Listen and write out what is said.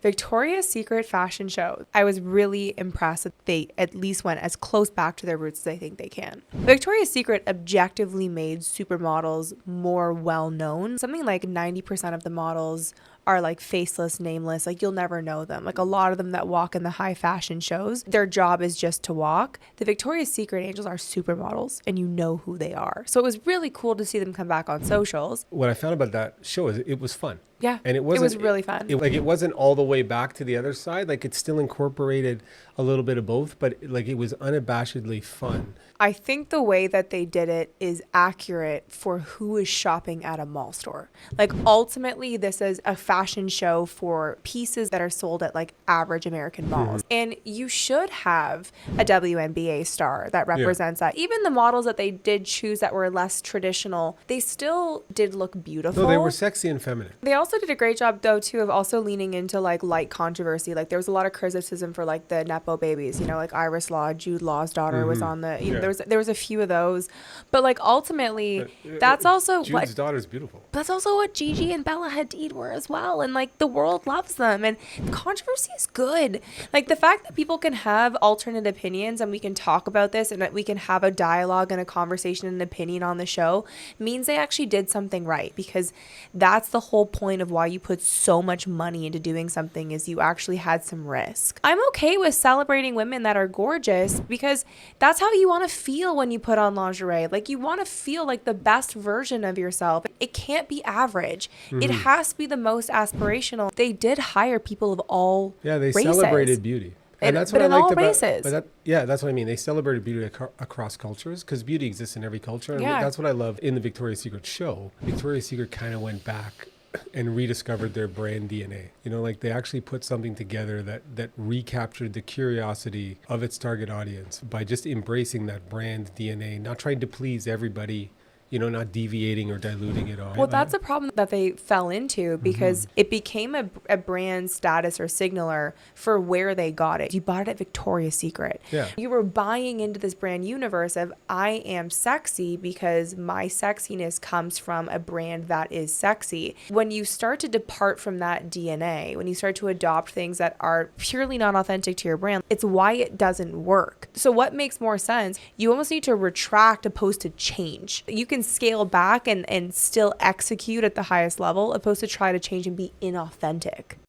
Victoria's Secret fashion show. I was really impressed that they at least went as close back to their roots as I think they can. Victoria's Secret objectively made supermodels more well known. Something like 90% of the models are like faceless, nameless, like you'll never know them. Like a lot of them that walk in the high fashion shows, their job is just to walk. The Victoria's Secret angels are supermodels and you know who they are. So it was really cool to see them come back on socials. What I found about that show is it was fun. Yeah, and it was really fun. It wasn't all the way back to the other side. Like it still incorporated a little bit of both, but like it was unabashedly fun. I think the way that they did it is accurate for who is shopping at a mall store. Like ultimately, this is a fashion show for pieces that are sold at like average American malls. And you should have a WNBA star that represents that. Even the models that they did choose that were less traditional, they still did look beautiful. No, they were sexy and feminine. They also did a great job though too of also leaning into like light controversy. Like there was a lot of criticism for like the Nepo babies, you know, like Iris Law, Jude Law's daughter was on the, you know, there was a few of those, but like ultimately that's also Jude's daughter's beautiful. That's also what Gigi and Bella Hadid were as well, and like the world loves them, and controversy is good. Like the fact that people can have alternate opinions and we can talk about this and that we can have a dialogue and a conversation and an opinion on the show means they actually did something right, because that's the whole point of why you put so much money into doing something, is you actually had some risk. I'm okay with celebrating women that are gorgeous because that's how you want to feel when you put on lingerie. Like you want to feel like the best version of yourself. It can't be average. It has to be the most aspirational. They did hire people of all they races. Celebrated beauty. And that's what I liked about it. That's what I mean. They celebrated beauty across cultures, because beauty exists in every culture. And that's what I love in the Victoria's Secret show. Victoria's Secret kind of went back and rediscovered their brand DNA. You know, like they actually put something together that recaptured the curiosity of its target audience by just embracing that brand DNA, not trying to please everybody, you know, not deviating or diluting it all. Well, that's a problem that they fell into, because it became a brand status or signaler for where they got it. You bought it at Victoria's Secret. Yeah. You were buying into this brand universe of I am sexy because my sexiness comes from a brand that is sexy. When you start to depart from that DNA, when you start to adopt things that are purely not authentic to your brand, it's why it doesn't work. So what makes more sense? You almost need to retract opposed to change. You can scale back and still execute at the highest level opposed to try to change and be inauthentic.